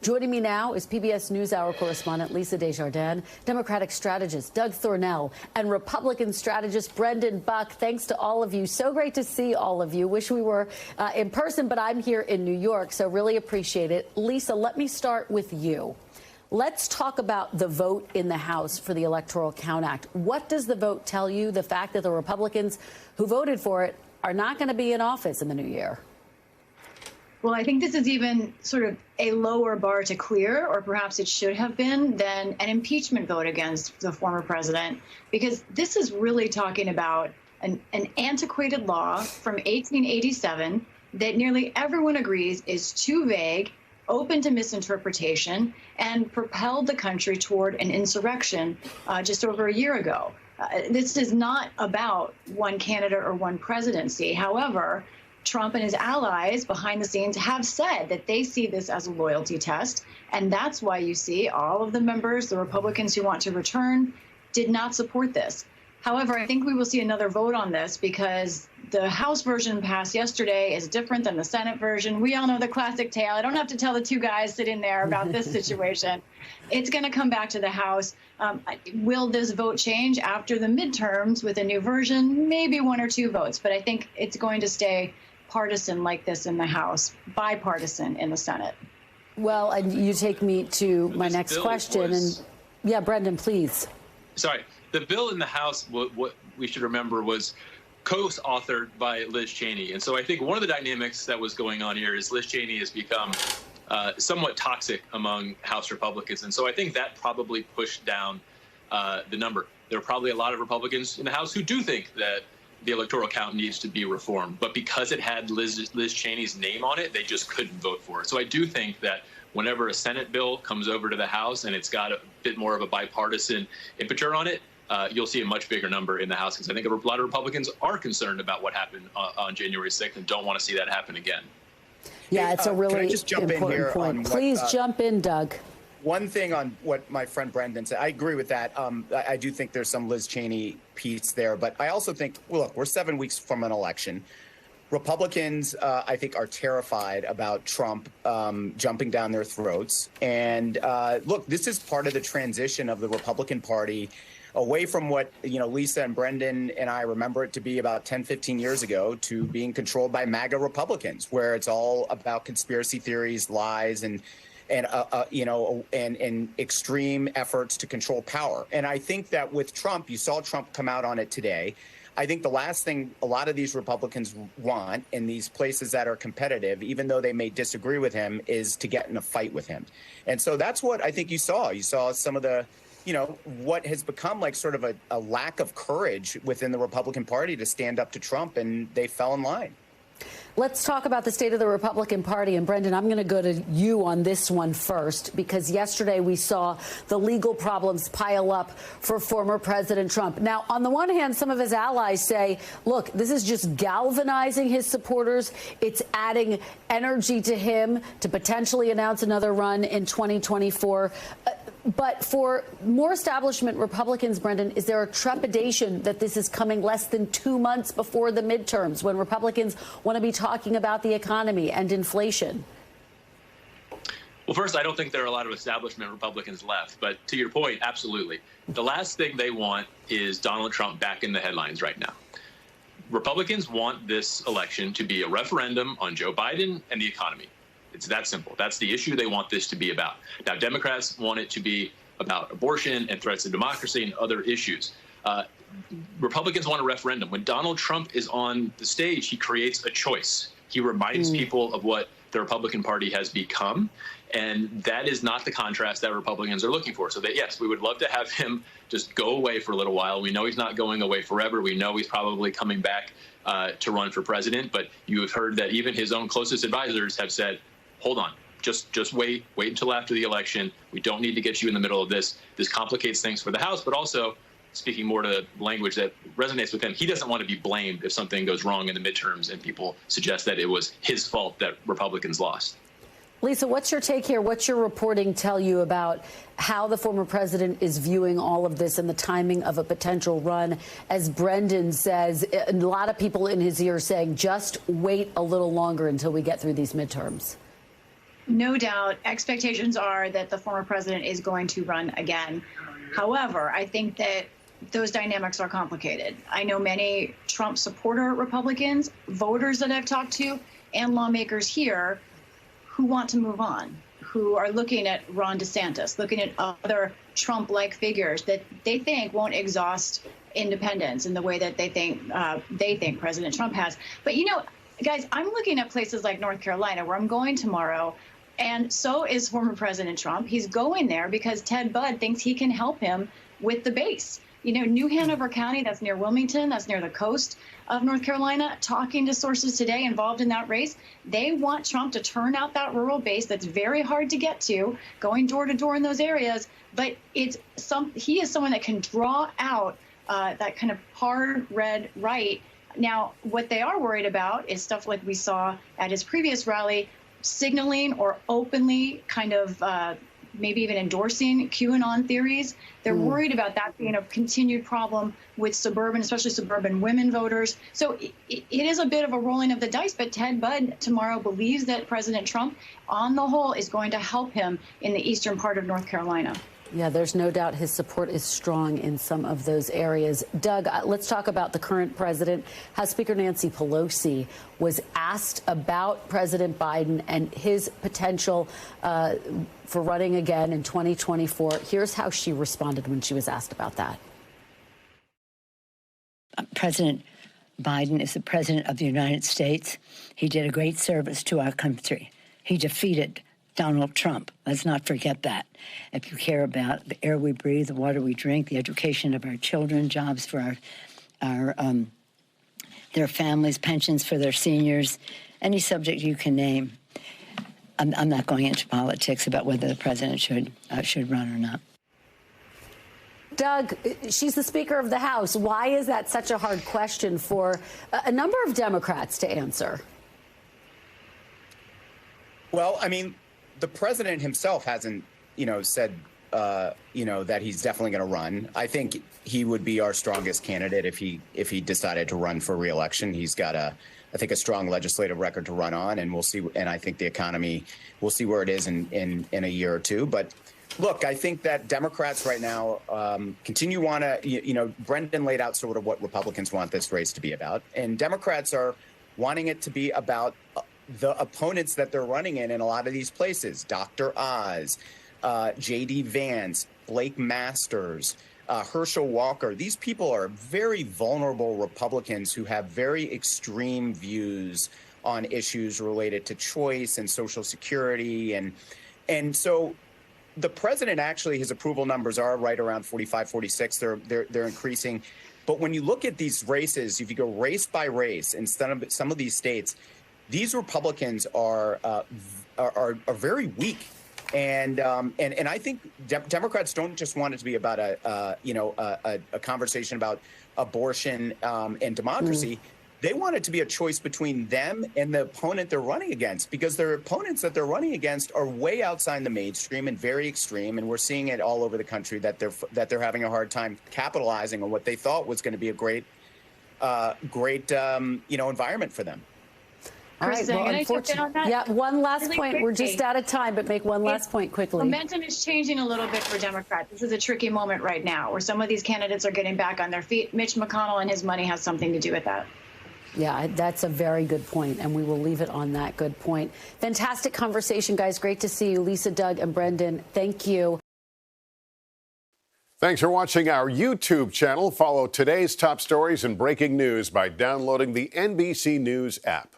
Joining me now is PBS NewsHour correspondent Lisa Desjardins, Democratic strategist Doug Thornell, and Republican strategist Brendan Buck. Thanks to all of you. So great to see all of you. Wish we were in person, but I'm here in New York, so really appreciate it. Lisa, let me start with you. Let's talk about the vote in the House for the Electoral Count Act. What does the vote tell you? The fact that the Republicans who voted for it are not going to be in office in the new year? Well, I think this is even sort of a lower bar to clear, or perhaps it should have been, than an impeachment vote against the former president, because this is really talking about an antiquated law from 1887 that nearly everyone agrees is too vague, open to misinterpretation, and propelled the country toward an insurrection just over a year ago. This is not about one candidate or one presidency. However, Trump and his allies behind the scenes have said that they see this as a loyalty test. And that's why you see all of the members, the Republicans who want to return, did not support this. However, I think we will see another vote on this because the House version passed yesterday is different than the Senate version. We all know the classic tale. I don't have to tell the two guys sitting there about this situation. It's going to come back to the House. Will this vote change after the midterms with a new version? Maybe one or two votes, but I think it's going to stay partisan like this in the House, bipartisan in the Senate. Well, and you take me to my next question. And yeah, Brendan, please. Sorry. The bill in the House, what we should remember, was co-authored by Liz Cheney. And so I think one of the dynamics that was going on here is Liz Cheney has become somewhat toxic among House Republicans. And so I think that probably pushed down the number. There are probably a lot of Republicans in the House who do think that the electoral count needs to be reformed. But because it had Liz Cheney's name on it, they just couldn't vote for it. So I do think that whenever a Senate bill comes over to the House and it's got a bit more of a bipartisan impetus on it, you'll see a much bigger number in the House, because I think a lot of Republicans are concerned about what happened on January 6th and don't want to see that happen again. Yeah, it's a really important point. Please jump in, Doug. One thing on what my friend Brendan said, I agree with that. I do think there's some Liz Cheney piece there, but I also think, well, look, we're 7 weeks from an election. Republicans, I think, are terrified about Trump jumping down their throats. And look, this is part of the transition of the Republican Party away from what, Lisa and Brendan and I remember it to be about 10, 15 years ago, to being controlled by MAGA Republicans, where it's all about conspiracy theories, lies, and extreme efforts to control power. And I think that with Trump, you saw Trump come out on it today. I think the last thing a lot of these Republicans want in these places that are competitive, even though they may disagree with him, is to get in a fight with him. And so that's what I think you saw. You saw some of the what has become like sort of a lack of courage within the Republican Party to stand up to Trump, and they fell in line. Let's talk about the state of the Republican Party. And Brendan, I'm going to go to you on this one first, because yesterday we saw the legal problems pile up for former President Trump. Now, on the one hand, some of his allies say, look, this is just galvanizing his supporters. It's adding energy to him to potentially announce another run in 2024. But for more establishment Republicans, Brendan, is there a trepidation that this is coming less than 2 months before the midterms, when Republicans want to be talking about the economy and inflation? Well, first, I don't think there are a lot of establishment Republicans left. But to your point, absolutely. The last thing they want is Donald Trump back in the headlines right now. Republicans want this election to be a referendum on Joe Biden and the economy. It's that simple. That's the issue they want this to be about. Now, Democrats want it to be about abortion and threats to democracy and other issues. Republicans want a referendum. When Donald Trump is on the stage, he creates a choice. He reminds people of what the Republican Party has become. And that is not the contrast that Republicans are looking for. So that, yes, we would love to have him just go away for a little while. We know he's not going away forever. We know he's probably coming back to run for president. But you have heard that even his own closest advisors have said, hold on, just wait until after the election. We don't need to get you in the middle of this. This complicates things for the House, but also, speaking more to language that resonates with him, he doesn't want to be blamed if something goes wrong in the midterms and people suggest that it was his fault that Republicans lost. Lisa, what's your take here? What's your reporting tell you about how the former president is viewing all of this and the timing of a potential run? As Brendan says, a lot of people in his ear saying, just wait a little longer until we get through these midterms. no doubt, expectations are that the former president is going to run again. However, I think that those dynamics are complicated. I know many Trump supporter Republicans, voters that I've talked to, and lawmakers here who want to move on, who are looking at Ron DeSantis, looking at other Trump-like figures that they think won't exhaust independence in the way that they think President Trump has. But, you know, guys, I'm looking at places like North Carolina, where I'm going tomorrow, and so is former President Trump. He's going there because Ted Budd thinks he can help him with the base. You know, New Hanover County, that's near Wilmington, that's near the coast of North Carolina, talking to sources today involved in that race, they want Trump to turn out that rural base that's very hard to get to, going door to door in those areas. But he is someone that can draw out that kind of hard red right. Now, what they are worried about is stuff like we saw at his previous rally, signaling or openly kind of maybe even endorsing QAnon theories. They're worried about that being a continued problem with suburban, especially suburban women voters. So it is a bit of a rolling of the dice, but Ted Budd tomorrow believes that President Trump, on the whole, is going to help him in the eastern part of North Carolina. Yeah, there's no doubt his support is strong in some of those areas. Doug, let's talk about the current president. House Speaker Nancy Pelosi was asked about President Biden and his potential for running again in 2024. Here's how she responded when she was asked about that. President Biden is the president of the United States. He did a great service to our country. He defeated Donald Trump. Let's not forget that. If you care about the air we breathe, the water we drink, the education of our children, jobs for their families, pensions for their seniors, any subject you can name. I'm not going into politics about whether the president should run or not. Doug, she's the Speaker of the House. Why is that such a hard question for a number of Democrats to answer? Well, I mean, the president himself hasn't, said, that he's definitely going to run. I think he would be our strongest candidate if he decided to run for re-election. He's got a strong legislative record to run on, and we'll see. And I think the economy, we'll see where it is in a year or two. But look, I think that Democrats right now continue want to, Brendan laid out sort of what Republicans want this race to be about, and Democrats are wanting it to be about the opponents that they're running in a lot of these places: Dr. Oz, J.D. Vance, Blake Masters, Herschel Walker. These people are very vulnerable Republicans who have very extreme views on issues related to choice and Social Security. And so the president, actually, his approval numbers are right around 45, 46. They're increasing. But when you look at these races, if you go race by race in some of these states, these Republicans are very weak, and I think Democrats don't just want it to be about a conversation about abortion and democracy. They want it to be a choice between them and the opponent they're running against, because their opponents that they're running against are way outside the mainstream and very extreme, and we're seeing it all over the country that they're having a hard time capitalizing on what they thought was going to be a great environment for them. All right. Well, unfortunately, yeah. One last really point. Quickly. We're just out of time, but make one last point quickly. Momentum is changing a little bit for Democrats. This is a tricky moment right now, where some of these candidates are getting back on their feet. Mitch McConnell and his money has something to do with that. Yeah, that's a very good point, and we will leave it on that good point. Fantastic conversation, guys. Great to see you, Lisa, Doug, and Brendan. Thank you. Thanks for watching our YouTube channel. Follow today's top stories and breaking news by downloading the NBC News app.